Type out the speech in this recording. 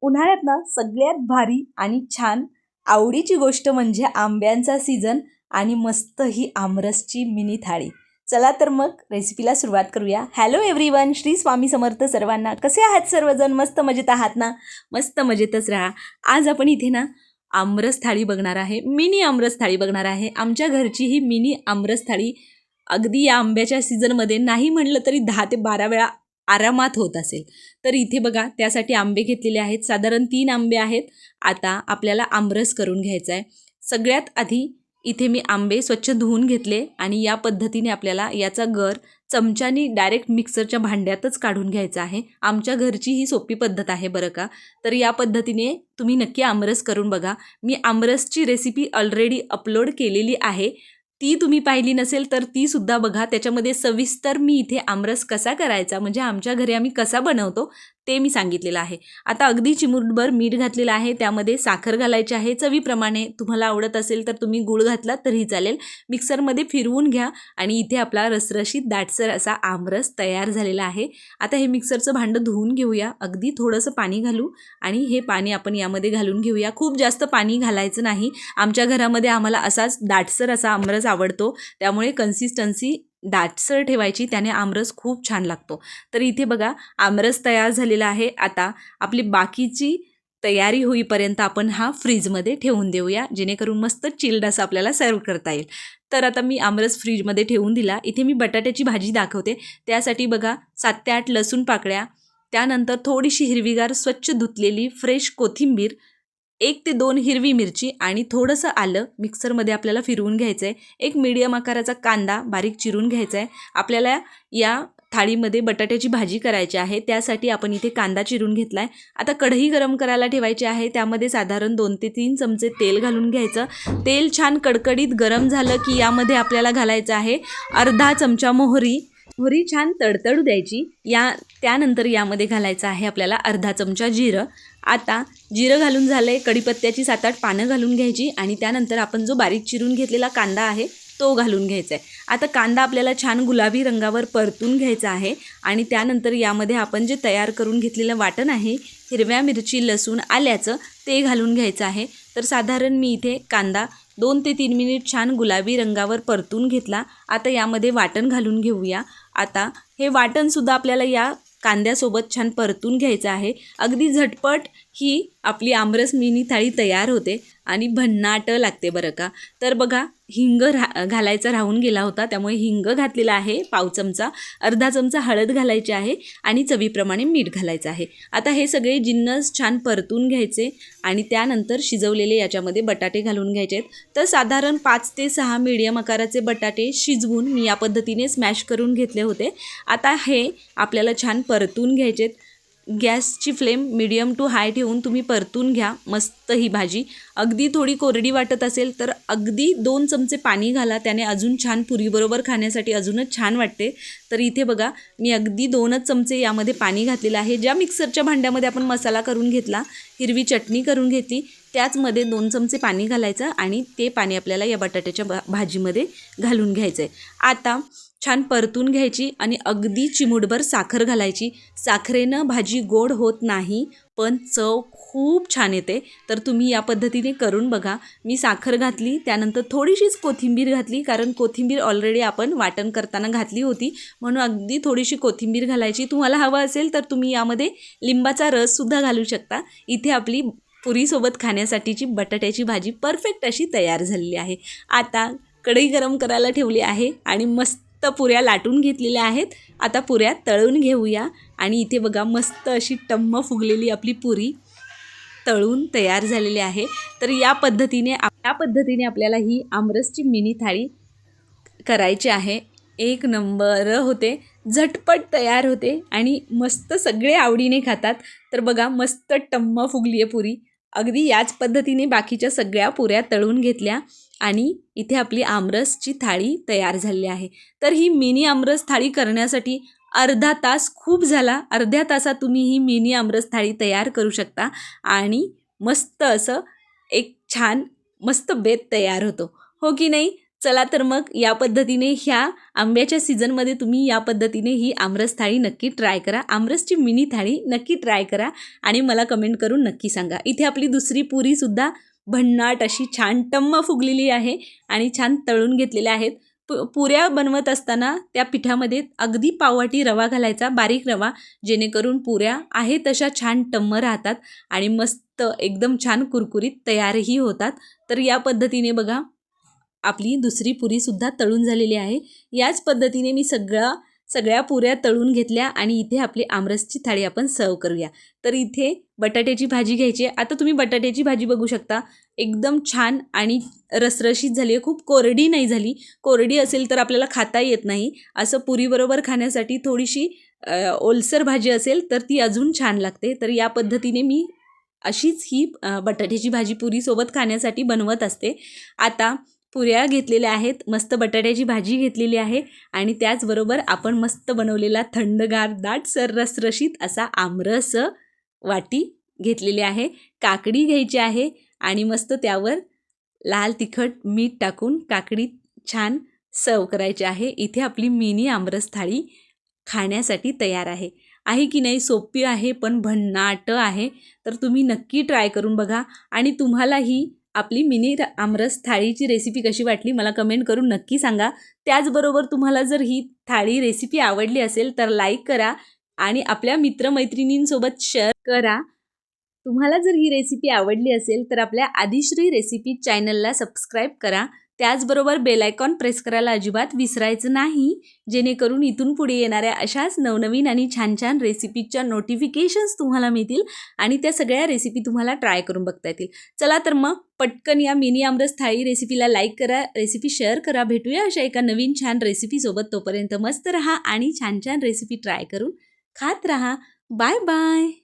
उन्हाळ्यात ना सगळ्यात भारी आणि छान आवडीची गोष्ट म्हणजे आंब्यांचा सीझन आणि मस्त ही आमरसची मिनी थाळी. चला तर मग रेसिपीला सुरुवात करूया. हॅलो एव्हरीवन, श्री स्वामी समर्थ सर्वांना. कसे आहात सर्वजण? मस्त मजेत आहात ना? मस्त मजेतच राहा. आज आपण इथे ना आमरस थाळी बघणार आहे, मिनी आमरस थाळी बघणार आहे. आमच्या घरची ही मिनी आमरस थाळी अगदी या आंब्याच्या सीझनमध्ये नाही म्हणलं तरी 10 ते 12 वेळा आरामात होत असेल. तर इथे बघा, त्यासाठी आंबे घेतलेले आहेत. साधारण 3 आंबे आहेत. आता आपल्याला आमरस करून घ्यायचा आहे. सगळ्यात आधी इथे मी आंबे स्वच्छ धुवून घेतले आणि या पद्धतीने आपल्याला याचा गर चमच्यानी डायरेक्ट मिक्सरच्या भांड्यातच काढून घ्यायचा आहे. आमच्या घरची ही सोपी पद्धत आहे बरं का. तर या पद्धतीने तुम्ही नक्की आमरस करून बघा. मी आमरसची रेसिपी ऑलरेडी अपलोड केलेली आहे. ती तुम्ही पाहिली नसेल तर ती सुद्धा बघा. त्याच्यामध्ये सविस्तर मी इथे आमरस कसा करायचा, म्हणजे आमच्या घरी आम्ही कसा बनवतो ते मी सांगितलेलं आहे. आता अगदी चिमूटभर मीठ घातलेलं आहे. त्यामध्ये साखर घालायची आहे चवीप्रमाणे. तुम्हाला आवडत असेल तर तुम्ही गूळ घातलात तरीही चालेल. मिक्सरमध्ये फिरवून घ्या आणि इथे आपला रसरशीत दाटसर असा आमरस तयार झालेला आहे. आता हे मिक्सरचं भांडं धुवून घेऊया. अगदी थोडंसं पाणी घालू आणि हे पाणी आपण यामध्ये घालून घेऊया. खूप जास्त पाणी घालायचं नाही. आमच्या घरामध्ये आम्हाला असाच दाटसर असा आमरस आवडतो, त्यामुळे कन्सिस्टन्सी दाटसर ठेवायची, त्याने आमरस खूप छान लागतो. तर इथे बघा, आमरस तयार झालेला आहे. आता आपली बाकीची तयारी होईपर्यंत आपण हा फ्रीजमध्ये ठेवून देऊया, जेणेकरून मस्त चिल्ड असं आपल्याला सर्व करता येईल. तर आता मी आमरस फ्रीजमध्ये ठेवून दिला. इथे मी बटाट्याची भाजी दाखवते. त्यासाठी बघा, 7 ते 8 लसूण पाकळ्या, त्यानंतर थोडीशी हिरवीगार स्वच्छ धुतलेली फ्रेश कोथिंबीर, 1 ते 2 हिरवी मिरची आणि थोडंसं आलं मिक्सरमध्ये आपल्याला फिरवून घ्यायचं आहे. एक मीडियम आकाराचा कांदा बारीक चिरून घ्यायचा आहे. आपल्याला या थाळीमध्ये बटाट्याची भाजी करायची आहे, त्यासाठी आपण इथे कांदा चिरून घेतला आहे. आता कढई गरम करायला ठेवायची आहे. त्यामध्ये साधारण 2 ते 3 चमचे तेल घालून घ्यायचं. तेल छान कडकडीत गरम झालं की यामध्ये आपल्याला घालायचं आहे अर्धा चमचा मोहरी. मोहरी छान तडतडू द्यायची. त्यानंतर यामध्ये घालायचं आहे आपल्याला अर्धा चमचा जिरं. आता जिरं घालून झालं आहे. कढीपत्त्याची 7-8 पानं घालून घ्यायची आणि त्यानंतर आपण जो बारीक चिरून घेतलेला कांदा आहे तो घालून घ्यायचा आहे. आता कांदा आपल्याला छान गुलाबी रंगावर परतून घ्यायचा आहे आणि त्यानंतर यामध्ये आपण जे तयार करून घेतलेलं वाटण आहे, हिरव्या मिरची, लसूण, आल्याचं, ते घालून घ्यायचं आहे. तर साधारण मी इथे कांदा 2 ते 3 मिनिट छान गुलाबी रंगावर परतून घेतला. आता यामध्ये वाटण घालून घेऊया. आता हे वाटणसुद्धा आपल्याला या कांद्यासोबत छान परतून घ्यायचं आहे. अगदी झटपट ही आपली आमरस मिनी थाळी तयार होते आणि भन्नाट लागते बरं का. तर बघा, हिंग घालायचा राहून गेला होता, त्यामुळे हिंग घातलेला आहे पाव चमचा. अर्धा चमचा हळद घालायची आहे आणि चवीप्रमाणे मीठ घालायचं आहे. आता हे सगळे जिन्नस छान परतून घ्यायचे आणि त्यानंतर शिजवलेले याच्यामध्ये बटाटे घालून घ्यायचे आहेत. तर साधारण 5 ते 6 मीडियम आकाराचे बटाटे शिजवून मी या पद्धतीने स्मॅश करून घेतले होते. आता हे आपल्याला छान परतून घ्यायचे आहेत. गॅसची फ्लेम मीडियम टू हाय ठेवून तुम्ही परतून घ्या मस्त ही भाजी. अगदी थोडी कोरडी वाटत असेल तर अगदी 2 चमचे पाणी घाला, त्याने अजून छान पुरीबरोबर खाण्यासाठी अजूनच छान वाटते. तर इथे बघा, मी अगदी 2च चमचे यामध्ये पाणी घातलेलं आहे. ज्या मिक्सरच्या भांड्यामध्ये आपण मसाला करून घेतला, हिरवी चटणी करून घेतली, त्याचमध्ये 2 चमचे पाणी घालायचं आणि ते पाणी आपल्याला या बटाट्याच्या भाजीमध्ये घालून घ्यायचं आहे. आता छान परतून घ्यायची आणि अगदी चिमूटभर साखर घालायची. साखरेनं भाजी गोड होत नाही, पण चव खूप छान येते. तर तुम्ही या पद्धतीने करून बघा. मी साखर घातली, त्यानंतर थोडीशीच कोथिंबीर घातली, कारण कोथिंबीर ऑलरेडी आपण वाटण करताना घातली होती, म्हणून अगदी थोडीशी कोथिंबीर घालायची. तुम्हाला हवं असेल तर तुम्ही यामध्ये लिंबाचा रससुद्धा घालू शकता. इथे आपली पुरीसोबत खाण्यासाठीची बटाट्याची भाजी परफेक्ट अशी तयार झालेली आहे. आता कढई गरम करायला ठेवली आहे आणि मस्त पुऱ्या लाटून घेतलेल्या आहेत. आता पुऱ्या तळून घेऊया आणि इथे बघा, मस्त अशी टम्म फुगलेली आपली पुरी तळून तयार झालेली आहे. तर या पद्धतीने आपल्याला ही आमरसची मिनी थाळी करायची आहे. एक नंबर होते, झटपट तयार होते आणि मस्त सगळे आवडीने खातात. तर बघा, मस्त टम्म फुगली आहे पुरी. अगदी याच पद्धतीने बाकीच्या सगळ्या पुऱ्या तळून घेतल्या आणि इथे आपली आमरसची थाळी तयार झालेली आहे. तर ही मिनी आमरस थाळी करण्यासाठी अर्धा तास खूप झाला. अर्ध्या तासात तुम्ही ही मिनी आमरस थाळी तयार करू शकता आणि मस्त असं एक छान मस्त बेत तयार होतो, हो की नाही? चला तर मग या पद्धतीने ह्या आंब्याच्या सीझनमध्ये तुम्ही या पद्धतीने ही आमरस थाळी नक्की ट्राय करा. आमरसची मिनी थाळी नक्की ट्राय करा आणि मला कमेंट करून नक्की सांगा. इथे आपली दुसरी पुरीसुद्धा भन्नाट अशी छान टम्म फुगलेली आहे आणि छान तळून घेतलेल्या आहेत. पुऱ्या बनवत असताना त्या पिठामध्ये अगदी पाववाटी रवा घालायचा, बारीक रवा, जेणेकरून पुऱ्या आहे तशा छान टम्म राहतात आणि मस्त एकदम छान कुरकुरीत तयारही होतात. तर या पद्धतीने बघा आपली दुसरी पुरीसुद्धा तळून झालेली आहे. याच पद्धतीने मी सगळ्या पुऱ्या तळून घेतल्या आणि इथे आपली आमरसची थाळी आपण सर्व करूया. तर इथे बटाट्याची भाजी घ्यायची आहे. आता तुम्ही बटाट्याची भाजी बघू शकता, एकदम छान आणि रसरशीत झाली आहे, खूप कोरडी नाही झाली. कोरडी असेल तर आपल्याला खाता येत नाही. असं पुरीबरोबर खाण्यासाठी थोडीशी ओलसर भाजी असेल तर ती अजून छान लागते. तर या पद्धतीने मी अशीच ही बटाट्याची भाजी पुरीसोबत खाण्यासाठी बनवत असते. आता पुऱ्या घेतलेल्या आहेत, मस्त बटाट्याची भाजी घेतलेली आहे आणि त्याचबरोबर आपण मस्त बनवलेला थंडगार दाटसर रसरशीत असा आमरस वाटी घेतलेली आहे. काकडी घ्यायची आहे आणि मस्त त्यावर लाल तिखट मीठ टाकून काकडी छान सर्व करायची आहे. इथे आपली मिनी आमरस थाळी खाण्यासाठी तयार आहे की नाही? सोपी आहे पण भन्नाट आहे. तर तुम्ही नक्की ट्राय करून बघा आणि तुम्हाला ही आपली मिनी आमरस थाळीची रेसिपी कशी वाटली मला कमेंट करून नक्की सांगा. त्याचबरोबर तुम्हाला जर ही थाळी रेसिपी आवडली असेल तर लाईक करा आणि आपल्या मित्रमैत्रिणींसोबत शेअर करा. तुम्हाला जर ही रेसिपी आवडली असेल तर आपल्या आदिश्री रेसिपी चॅनलला सबस्क्राईब करा. त्याचबरोबर बेल आयकॉन प्रेस करायला अजिबात विसरायचं नाही, जेणेकरून इथून पुढे येणाऱ्या अशाच नवनवीन आणि छान छान रेसिपीच्या नोटिफिकेशन्स तुम्हाला मिळतील आणि त्या सगळ्या रेसिपी तुम्हाला ट्राय करून बघता येतील. चला तर मग पटकन या मिनी आमरस थाळी रेसिपीला लाईक करा, रेसिपी शेअर करा. भेटूया अशा एका नवीन छान रेसिपीसोबत. तोपर्यंत मस्त रहा आणि छान छान रेसिपी ट्राय करून खात रहा. Bye bye.